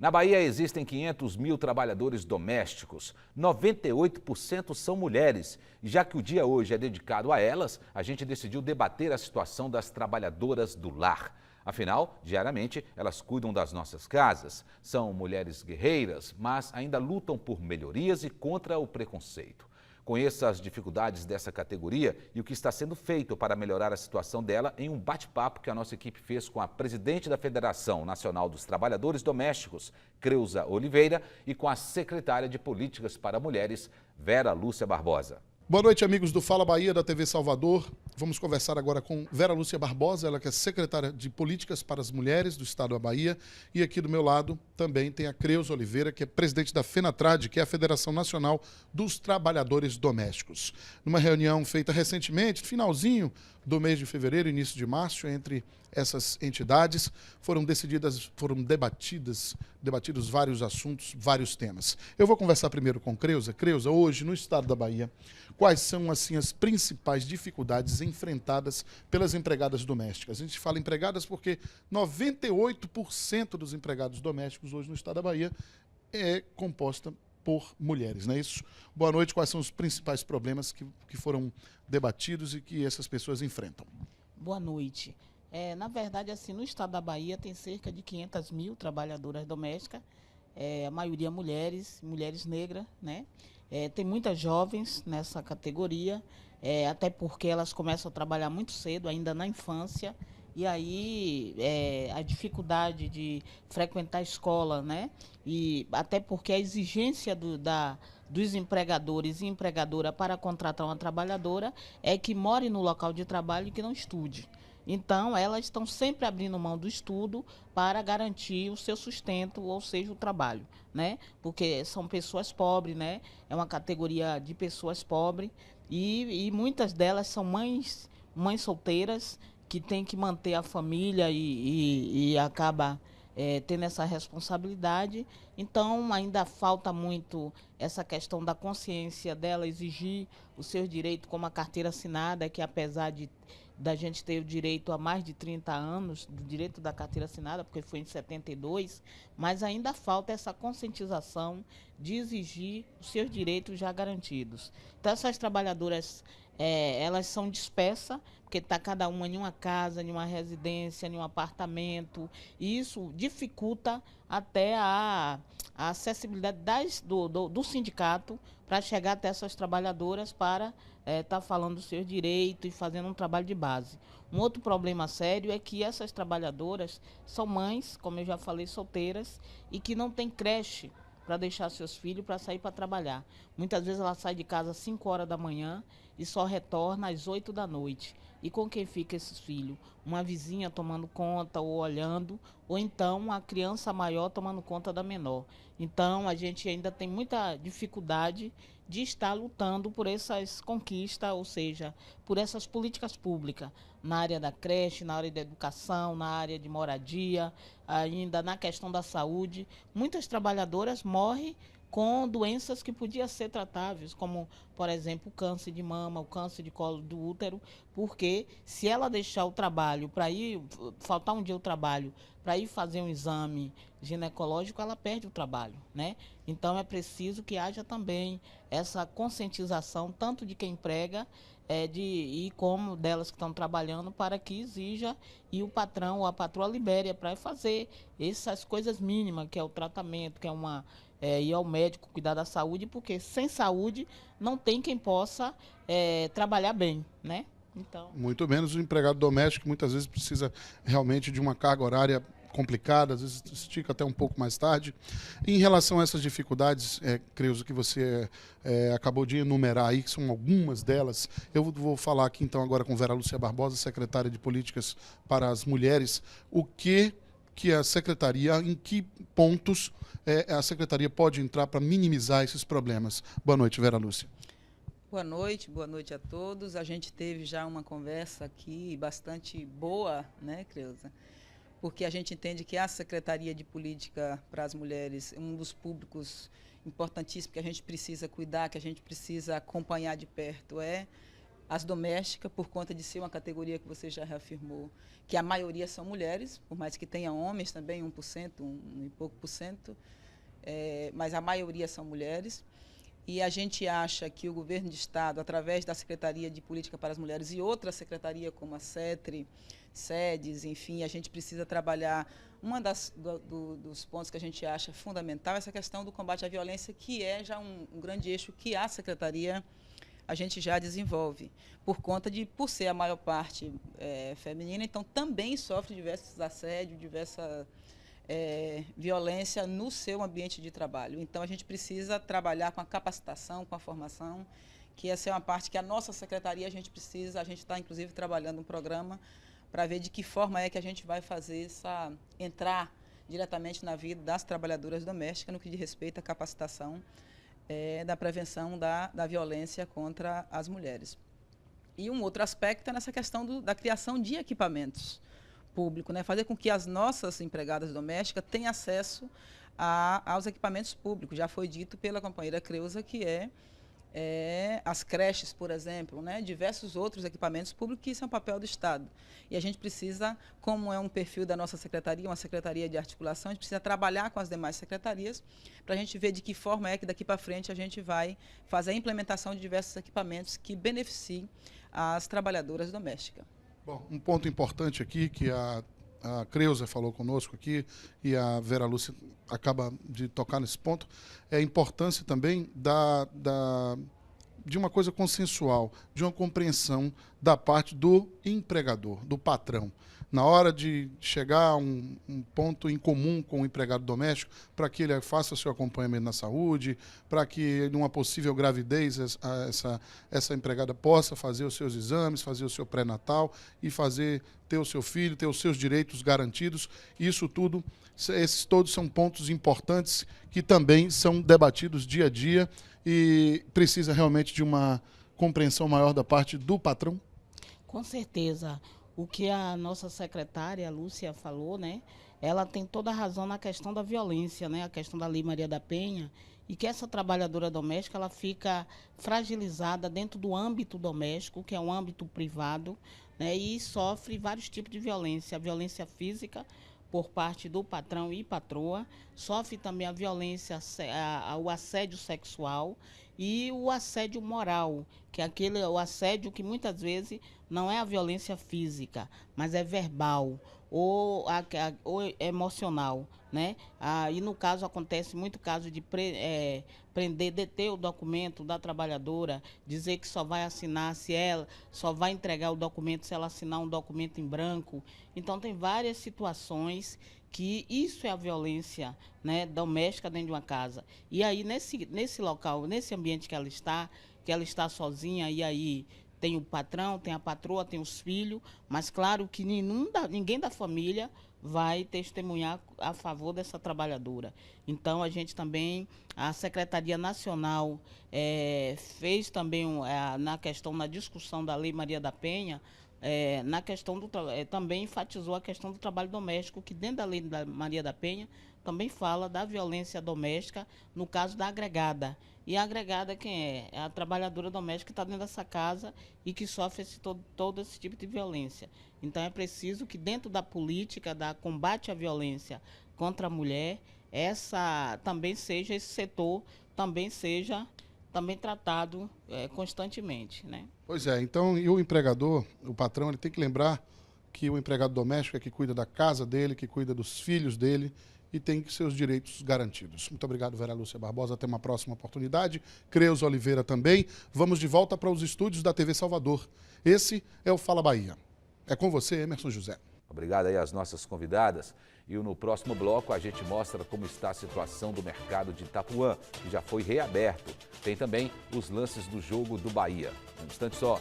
Na Bahia existem 500 mil trabalhadores domésticos, 98% são mulheres. E já que o dia hoje é dedicado a elas, a gente decidiu debater a situação das trabalhadoras do lar. Afinal, diariamente, elas cuidam das nossas casas. São mulheres guerreiras, mas ainda lutam por melhorias e contra o preconceito. Conheça as dificuldades dessa categoria e o que está sendo feito para melhorar a situação dela em um bate-papo que a nossa equipe fez com a presidente da Federação Nacional dos Trabalhadores Domésticos, Creuza Oliveira, e com a secretária de Políticas para Mulheres, Vera Lúcia Barbosa. Boa noite, amigos do Fala Bahia, da TV Salvador. Vamos conversar agora com Vera Lúcia Barbosa, ela que é secretária de Políticas para as Mulheres do Estado da Bahia. E aqui do meu lado também tem a Creuza Oliveira, que é presidente da FENATRAD, que é a Federação Nacional dos Trabalhadores Domésticos. Numa reunião feita recentemente, finalzinho do mês de fevereiro, início de março, entre essas entidades, foram debatidos vários assuntos, vários temas. Eu vou conversar primeiro com Creuza. Creuza, hoje no Estado da Bahia, quais são assim as principais dificuldades enfrentadas pelas empregadas domésticas? A gente fala empregadas porque 98% dos empregados domésticos hoje no Estado da Bahia é composta por mulheres, não é isso? Boa noite, quais são os principais problemas que foram debatidos e que essas pessoas enfrentam? Boa noite. Na verdade, assim, no Estado da Bahia tem cerca de 500 mil trabalhadoras domésticas, a maioria mulheres negras, né? Tem muitas jovens nessa categoria, até porque elas começam a trabalhar muito cedo, ainda na infância, e aí a dificuldade de frequentar a escola, né? E até porque a exigência dos empregadores e empregadora para contratar uma trabalhadora é que more no local de trabalho e que não estude. Então, elas estão sempre abrindo mão do estudo para garantir o seu sustento, ou seja, o trabalho, né? Porque são pessoas pobres, né? É uma categoria de pessoas pobres e muitas delas são mães solteiras que têm que manter a família e acaba tendo essa responsabilidade. Então, ainda falta muito essa questão da consciência dela exigir os seus direitos, como a carteira assinada, que apesar da gente ter o direito há mais de 30 anos, do direito da carteira assinada, porque foi em 72, mas ainda falta essa conscientização de exigir os seus direitos já garantidos. Então, essas trabalhadoras, elas são dispersas, porque está cada uma em uma casa, em uma residência, em um apartamento, e isso dificulta até a acessibilidade do sindicato para chegar até essas trabalhadoras para estar falando dos seus direitos e fazendo um trabalho de base. Um outro problema sério é que essas trabalhadoras são mães, como eu já falei, solteiras, e que não têm creche para deixar seus filhos para sair para trabalhar. Muitas vezes ela sai de casa às 5 horas da manhã e só retorna às 8 da noite. E com quem fica esses filhos? Uma vizinha tomando conta ou olhando, ou então a criança maior tomando conta da menor. Então a gente ainda tem muita dificuldade de estar lutando por essas conquistas, ou seja, por essas políticas públicas, na área da creche, na área da educação, na área de moradia, ainda na questão da saúde. Muitas trabalhadoras morrem com doenças que podiam ser tratáveis, como, por exemplo, o câncer de mama, o câncer de colo do útero, porque se ela deixar o trabalho para ir, faltar um dia o trabalho, para ir fazer um exame ginecológico, ela perde o trabalho, né? Então, é preciso que haja também essa conscientização, tanto de quem emprega, e como delas que estão trabalhando, para que exija e o patrão ou a patroa libere para fazer essas coisas mínimas, que é o tratamento, que é ir ao médico, cuidar da saúde, porque sem saúde não tem quem possa trabalhar bem, né? Então... Muito menos o empregado doméstico, muitas vezes precisa realmente de uma carga horária complicada, às vezes estica até um pouco mais tarde. Em relação a essas dificuldades, Creuza, que você acabou de enumerar aí, que são algumas delas, eu vou falar aqui então agora com Vera Lúcia Barbosa, secretária de Políticas para as Mulheres, o que a secretaria, em que pontos a secretaria pode entrar para minimizar esses problemas. Boa noite, Vera Lúcia. Boa noite a todos. A gente teve já uma conversa aqui bastante boa, né, Creuza? Porque a gente entende que a Secretaria de Política para as Mulheres é um dos públicos importantíssimos que a gente precisa cuidar, que a gente precisa acompanhar de perto, as domésticas, por conta de ser uma categoria que você já reafirmou, que a maioria são mulheres, por mais que tenha homens também, 1%, um e pouco por cento, mas a maioria são mulheres. E a gente acha que o governo de Estado, através da Secretaria de Política para as Mulheres e outra secretaria como a CETRE, SEDES, enfim, a gente precisa trabalhar. Dos pontos que a gente acha fundamental é essa questão do combate à violência, que é já um grande eixo que a secretaria a gente já desenvolve, por ser a maior parte feminina, então também sofre diversos assédios, diversa violência no seu ambiente de trabalho. Então, a gente precisa trabalhar com a capacitação, com a formação, que essa é uma parte que a nossa secretaria, a gente está, inclusive, trabalhando um programa para ver de que forma é que a gente vai fazer entrar diretamente na vida das trabalhadoras domésticas no que diz respeito à capacitação da prevenção da violência contra as mulheres. E um outro aspecto é nessa questão da criação de equipamentos público, né? Fazer com que as nossas empregadas domésticas tenham acesso aos equipamentos públicos. Já foi dito pela companheira Creuza que as creches, por exemplo, né? Diversos outros equipamentos públicos, que isso é um papel do Estado. E a gente precisa, como é um perfil da nossa secretaria, uma secretaria de articulação, a gente precisa trabalhar com as demais secretarias para a gente ver de que forma é que daqui para frente a gente vai fazer a implementação de diversos equipamentos que beneficiem as trabalhadoras domésticas. Bom, um ponto importante aqui que a Creuza falou conosco aqui e a Vera Lúcia acaba de tocar nesse ponto, é a importância também de uma coisa consensual, de uma compreensão da parte do empregador, do patrão. Na hora de chegar a um ponto em comum com o empregado doméstico, para que ele faça seu acompanhamento na saúde, para que, numa possível gravidez, essa empregada possa fazer os seus exames, fazer o seu pré-natal e ter o seu filho, ter os seus direitos garantidos. Isso tudo, esses todos são pontos importantes que também são debatidos dia a dia e precisa realmente de uma compreensão maior da parte do patrão? Com certeza. O que a nossa secretária, a Lúcia, falou, né? Ela tem toda a razão na questão da violência, né? A questão da Lei Maria da Penha, e que essa trabalhadora doméstica ela fica fragilizada dentro do âmbito doméstico, que é um âmbito privado, né? E sofre vários tipos de violência. A violência física, por parte do patrão e patroa, sofre também a violência, o assédio sexual e o assédio moral, que é o assédio que muitas vezes não é a violência física, mas é verbal ou emocional, né? E no caso acontece muito caso de prender, deter o documento da trabalhadora, dizer que só vai assinar se ela, só vai entregar o documento se ela assinar um documento em branco. Então tem várias situações que isso é a violência, né, doméstica dentro de uma casa. E aí nesse local, nesse ambiente que ela está sozinha, e aí tem o patrão, tem a patroa, tem os filhos, mas claro que ninguém da família vai testemunhar a favor dessa trabalhadora. Então, a gente também, a Secretaria Nacional fez também, na discussão da Lei Maria da Penha, na questão também enfatizou a questão do trabalho doméstico, que dentro da Lei da Maria da Penha também fala da violência doméstica, no caso da agregada. E a agregada quem é? É a trabalhadora doméstica que está dentro dessa casa e que sofre todo esse tipo de violência. Então é preciso que dentro da política, da combate à violência contra a mulher, esse setor também seja tratado constantemente, né? Pois é, então, e o empregador, o patrão, ele tem que lembrar que o empregado doméstico é que cuida da casa dele, que cuida dos filhos dele e tem seus direitos garantidos. Muito obrigado, Vera Lúcia Barbosa. Até uma próxima oportunidade. Creuza Oliveira também. Vamos de volta para os estúdios da TV Salvador. Esse é o Fala Bahia. É com você, Emerson José. Obrigado aí às nossas convidadas. E no próximo bloco a gente mostra como está a situação do mercado de Itapuã, que já foi reaberto. Tem também os lances do jogo do Bahia. Um instante só.